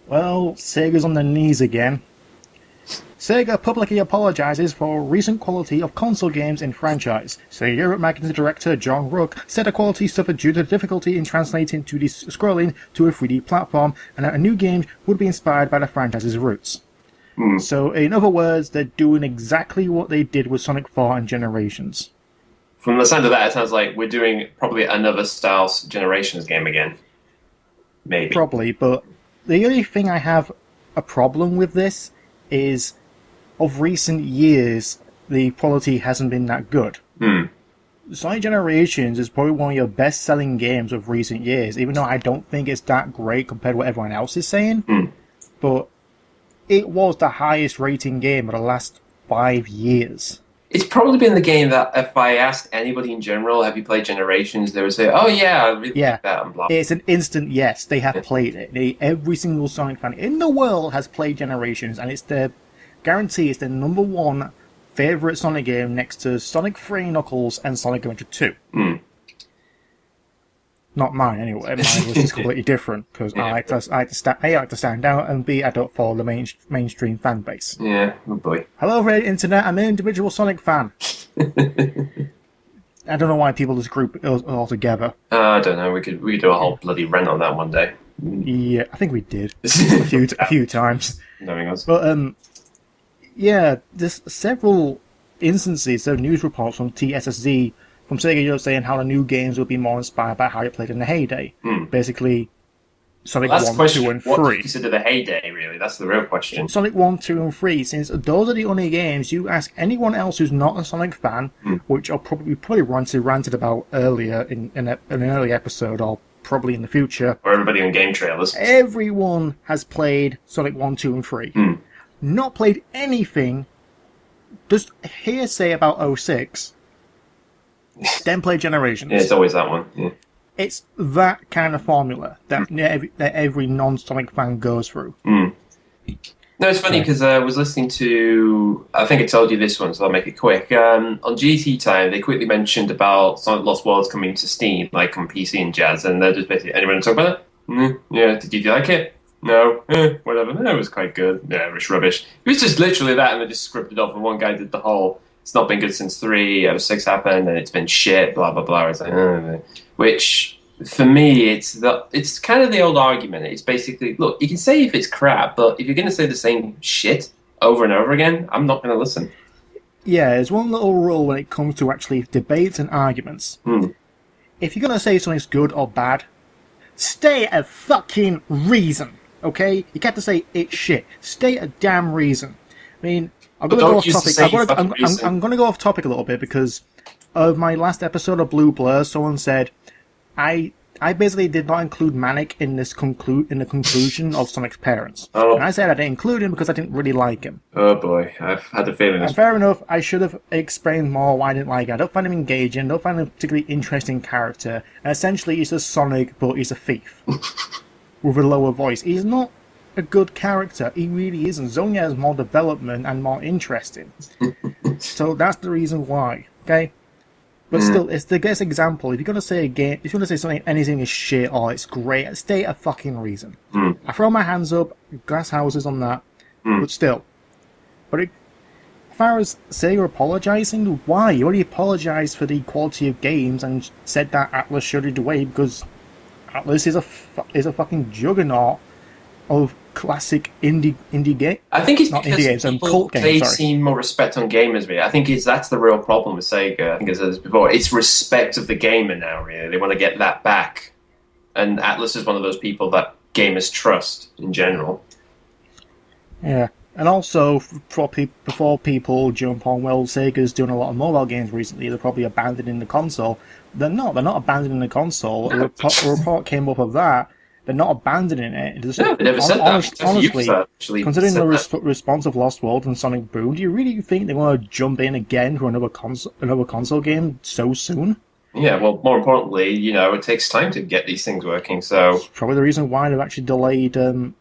Well, Sega's on their knees again. Sega publicly apologizes for recent quality of console games in franchise. Sega Europe magazine director John Rook said the quality suffered due to difficulty in translating 2D scrolling to a 3D platform, and that a new game would be inspired by the franchise's roots. So, in other words, they're doing exactly what they did with Sonic 4 and Generations. From the sound of that, it sounds like we're doing probably another Styles Generations game again. Maybe. Probably, but the only thing I have a problem with this is, of recent years, the quality hasn't been that good. Sonic Generations is probably one of your best-selling games of recent years, even though I don't think it's that great compared to what everyone else is saying. But it was the highest rating game of the last 5 years. It's probably been the game that if I asked anybody in general, have you played Generations, they would say, oh yeah, I really like that. And blah. It's an instant yes, they have played it. Every single Sonic fan in the world has played Generations, and it's their guarantee it's their number one favourite Sonic game next to Sonic 3 Knuckles and Sonic Adventure 2. Not mine, anyway. Mine was just completely different, because A, I like to stand out, and B, I don't follow the mainstream fan base. Yeah, oh boy. Hello, Red Internet, I'm an individual Sonic fan. I don't know why people just group it all together. I don't know, we could do a whole bloody rant on that one day. Yeah, I think we did. a few times. Knowing us. But, yeah, there's several instances of news reports from TSSZ from Sega Europe saying how the new games will be more inspired by how you played in the heyday. Basically, Sonic 1, 2, and 3. What do you consider the heyday, really? That's the real question. Sonic 1, 2, and 3, since those are the only games you ask anyone else who's not a Sonic fan, which I'll probably ranted about earlier in an early episode, or probably in the future. Or everybody on game trailers. Everyone has played Sonic 1, 2, and 3. Not played anything, just hearsay about 06, then play Generations. Yeah, it's always that one. Yeah. It's that kind of formula that every non-Sonic fan goes through. No, it's funny because I was listening to, I think I told you this one, so I'll make it quick. On GT Time, they quickly mentioned about Sonic Lost Worlds coming to Steam, like on PC and jazz, and they're just basically, anyone talk about it? Yeah, did you like it? No, whatever. No, it was quite good. Yeah, it was rubbish. It was just literally that, and they just scripted off, and one guy did the whole, it's not been good since 3, 06 happened, and it's been shit, blah, blah, blah. It's like, which, for me, it's kind of the old argument. It's basically, look, you can say if it's crap, but if you're going to say the same shit over and over again, I'm not going to listen. Yeah, there's one little rule when it comes to actually debates and arguments. If you're going to say something's good or bad, state a fucking reason, okay? You can't just say it's shit. State a damn reason. I mean, I'm going to go off topic. I'm going to go off topic a little bit because of my last episode of Blue Blur. Someone said I basically did not include Manic in the conclusion of Sonic's parents, and I said I didn't include him because I didn't really like him. Oh boy, I've had a feeling. And fair enough. I should have explained more why I didn't like him. I don't find him engaging. I don't find him a particularly interesting character. And essentially, he's a Sonic, but he's a thief with a lower voice. He's not a good character. He really isn't. Zonia has more development and more interesting. So that's the reason why. Okay. But still, it's the best example. If you're gonna say a game, if you're gonna say something, anything is shit or it's great, state a fucking reason. I throw my hands up, glass houses on that, but still. But as far as Sega apologising, why? You already apologised for the quality of games and said that Atlas showed it away because Atlas is a fucking juggernaut of classic indie game. I think it's not because indie games, cult games. They seem more respect on gamers. Really, I think that's the real problem with Sega. I think I said this before. It's respect of the gamer now. Really, they want to get that back, and Atlas is one of those people that gamers trust in general. Yeah, and also before people jump on, well, Sega's doing a lot of mobile games recently. They're probably abandoning the console. They're not. They're not abandoning the console. A report came up of that. They're not abandoning it. No, they never said that. Honestly, considering the response of Lost World and Sonic Boom, do you really think they want to jump in again for another console game so soon? Yeah, well, more importantly, it takes time to get these things working, so... It's probably the reason why they've actually delayed Fire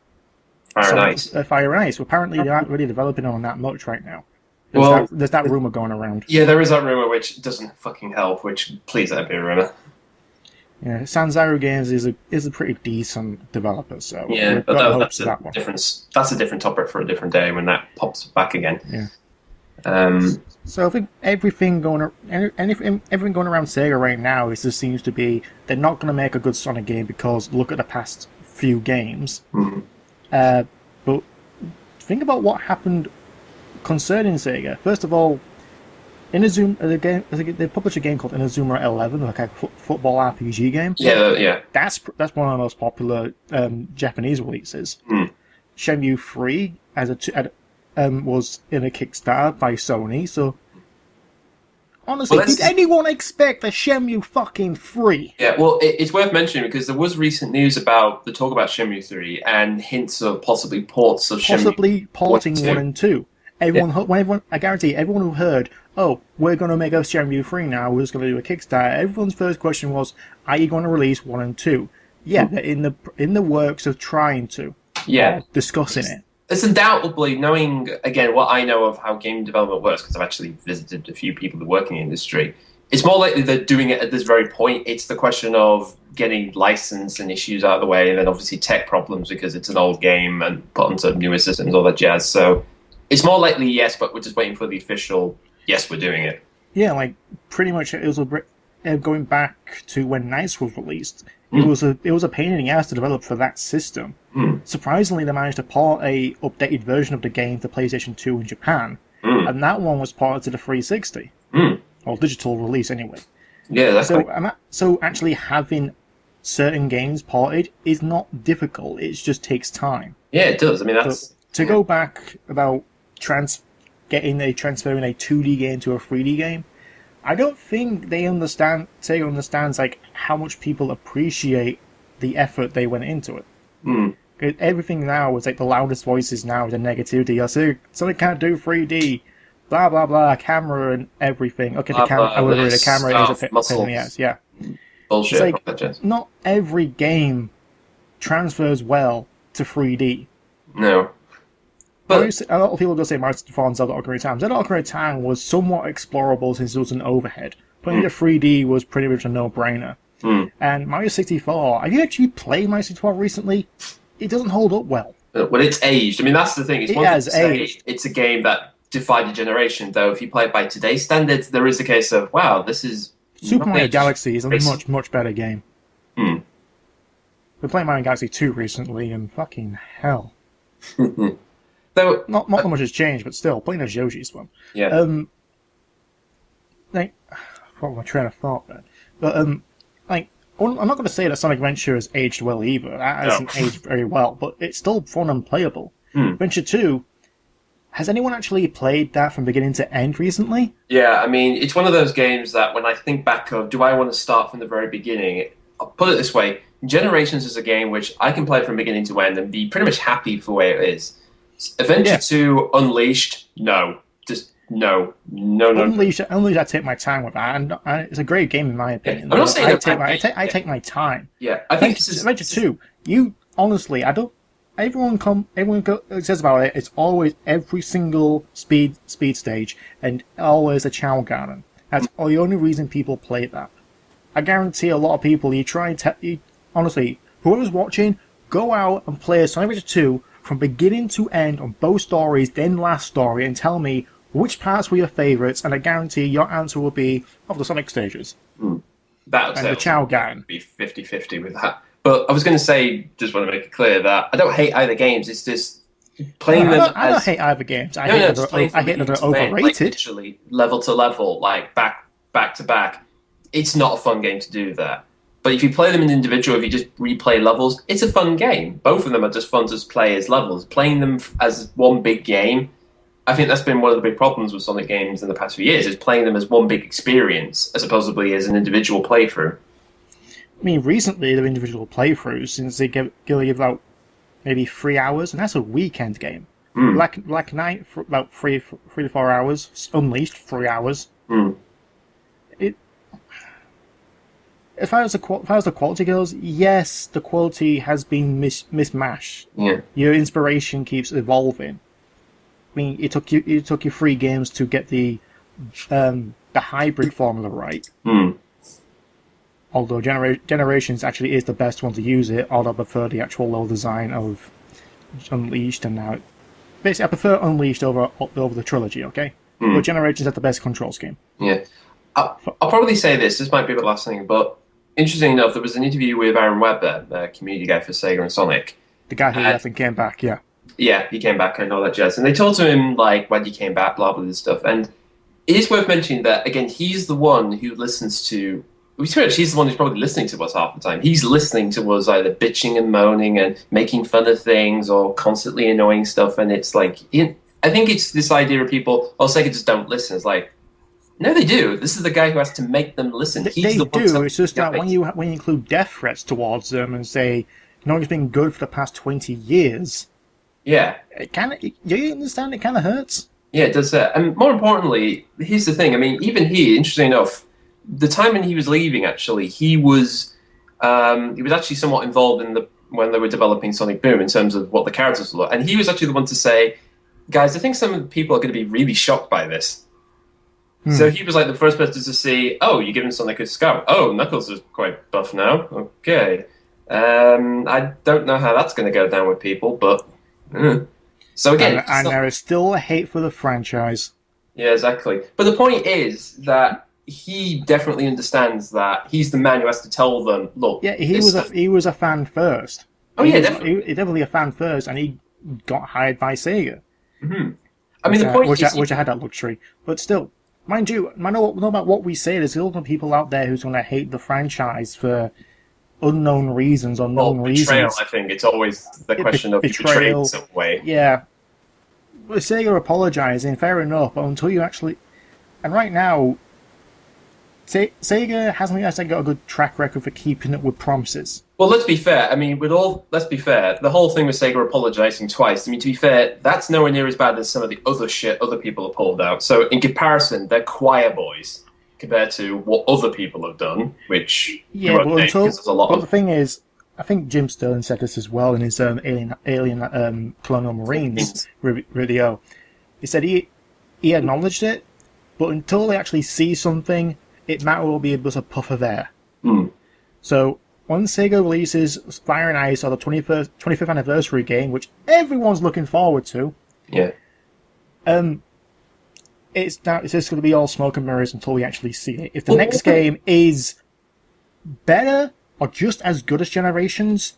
and Ice. Fire and Ice. Apparently, they aren't really developing on that much right now. There's that rumour going around. Yeah, there is that rumour, which doesn't fucking help, which, please let it be a rumour. Yeah, Sanzaru Games is a pretty decent developer, so Yeah, we've but got that's hopes of a that one. that's a different topic for a different day when that pops back again. Yeah. Um, So I think everything going around Sega right now is just seems to be they're not going to make a good Sonic game because look at the past few games. mhm. But think about what happened concerning Sega. First of all, they published a game called Inazuma 11, like a football RPG game. Yeah. That's one of the most popular Japanese releases. Mm. Shenmue 3 was in a Kickstarter by Sony, so honestly, Well, did anyone expect a Shenmue fucking 3? Yeah, well, it's worth mentioning because there was recent news about the talk about Shenmue 3 and hints of possibly ports of Possibly porting 1 2. and 2. I guarantee everyone who heard, oh, we're going to make a Shenmue 3 now, we're just going to do a Kickstarter, everyone's first question was, are you going to release 1 and 2? Yeah, they're in the works of trying to. Yeah. Discussing it. It's undoubtedly, knowing, again, what I know of how game development works, because I've actually visited a few people who work in the industry, it's more likely they're doing it at this very point. It's the question of getting license and issues out of the way, and then obviously tech problems because it's an old game and put onto newer systems, all that jazz. So it's more likely yes, but we're just waiting for the official, yes, we're doing it. Yeah, like, pretty much it was going back to when NiCE was released. It was a pain in the ass to develop for that system. Surprisingly, they managed to port a updated version of the game to PlayStation 2 in Japan, and that one was ported to the 360, or digital release anyway. Yeah, that's so actually having certain games ported is not difficult. It just takes time. Yeah, it does. I mean, that's to go back about transferring a 2D game to a 3D game. I don't think Sega understands like how much people appreciate the effort they went into it. Everything now is like the loudest voices now is the negativity. Sonic can't do 3D, blah blah blah, camera and everything. Okay, the camera is a pain in the ass. Yeah, bullshit. It's like, not every game transfers well to 3D. No. But a lot of people go say Mario 64 and Zelda Ocarina of Time. Zelda Ocarina of Time was somewhat explorable since it was an overhead. Putting it to 3D was pretty much a no-brainer. And Mario 64, have you actually played Mario 64 recently? It doesn't hold up well. Well, it's aged. I mean, that's the thing. It's it has aged. It's a game that defied a generation, though. If you play it by today's standards, there is a case of, wow, this is... Super Mario Galaxy is a much, much better game. We're playing Mario Galaxy 2 recently, and fucking hell. Though, not much has changed, but still, playing as Yoshi's fun. Yeah. What was my train of thought then? But I'm not going to say that Sonic Adventure has aged well either. That hasn't aged very well, but it's still fun and playable. Adventure 2, has anyone actually played that from beginning to end recently? Yeah, I mean, it's one of those games that when I think back of, do I want to start from the very beginning? I'll put it this way: Generations is a game which I can play from beginning to end and be pretty much happy for the way it is. Adventure 2 Unleashed, no. Just no. Unleashed, I take my time with that, and it's a great game in my opinion. I'm not saying I take my time. Yeah, I think Adventure 2, you honestly, I don't. Everyone says about it. It's always every single speed stage, and always a Chow Garden. That's the only reason people play that. I guarantee a lot of people. Honestly, whoever's watching, go out and play Sonic Adventure 2 from beginning to end on both stories, then last story, and tell me which parts were your favourites, and I guarantee your answer will be of the Sonic stages. That and the Chow Garden. Be 50-50 with that. But I was going to say, just want to make it clear that I don't hate either games. It's just playing them. I don't hate either games. I hate that they're overrated. Like, literally, level to level, like back to back. It's not a fun game to do that. But if you play them in individual, if you just replay levels, it's a fun game. Both of them are just fun to play as levels. Playing them as one big game, I think that's been one of the big problems with Sonic games in the past few years, is playing them as one big experience, as opposed to as an individual playthrough. I mean, recently, the individual playthroughs, since they give out maybe 3 hours, and that's a weekend game. Black Knight, for about 3 to 4 hours. Unleashed, 3 hours. As far as the quality goes, yes, the quality has been mismatched. Yeah. Your inspiration keeps evolving. I mean, it took you 3 games to get the hybrid formula right. although Generations actually is the best one to use it, although I prefer the actual level design of Unleashed and now. Basically, I prefer Unleashed over the trilogy, okay? But Generations has the best control scheme. Yeah. I'll probably say this might be the last thing, but interesting enough, there was an interview with Aaron Webber, the community guy for Sega and Sonic. The guy who left and came back, yeah. Yeah, he came back and all that jazz. And they told him, like, when he came back, blah, blah, this stuff. And it is worth mentioning that, again, he's the one who listens to... He's the one who's probably listening to us half the time. He's listening to us either bitching and moaning and making fun of things or constantly annoying stuff. And it's like... I think it's this idea of people, Sega just don't listen. It's like, no, they do. This is the guy who has to make them listen. They do. It's just that when you include death threats towards them and say, it's been good for the past 20 years. Yeah. You understand? It kind of hurts. Yeah, it does. And more importantly, here's the thing. I mean, even he, interesting enough, the time when he was leaving, actually, he was actually somewhat involved in when they were developing Sonic Boom in terms of what the characters were. And he was actually the one to say, guys, I think some of the people are going to be really shocked by this. So he was like the first person to see, you're giving Sonic a scar. Oh, Knuckles is quite buff now. Okay. I don't know how that's going to go down with people, but... So again... And there is still a hate for the franchise. Yeah, exactly. But the point is that he definitely understands that he's the man who has to tell them, look... Yeah, he was a fan first. Definitely. He's definitely a fan first, and he got hired by Sega. Mm-hmm. I mean, the point is... Which I had that luxury. But still... Mind you, no matter what we say, there's still people out there who's going to hate the franchise for unknown reasons or known betrayal, reasons. I think it's always the question of betrayal in some way. Yeah. But Sega apologising, fair enough, but until you actually... And right now, Sega hasn't actually got a good track record for keeping up with promises. Well, let's be fair. I mean, let's be fair. The whole thing with Sega apologising twice, I mean, to be fair, that's nowhere near as bad as some of the other shit other people have pulled out. So, in comparison, they're choir boys compared to what other people have done, which... Yeah, but the thing is, I think Jim Sterling said this as well in his Alien Colonial Marines video. He said he acknowledged it, but until they actually see something, it might well be just a puff of air. So... When Sega releases Fire and Ice or the 25th anniversary game, which everyone's looking forward to, it's just going to be all smoke and mirrors until we actually see it. If the next game is better or just as good as Generations,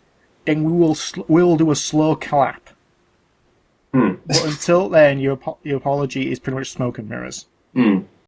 then we will do a slow clap. But until then, your apology is pretty much smoke and mirrors.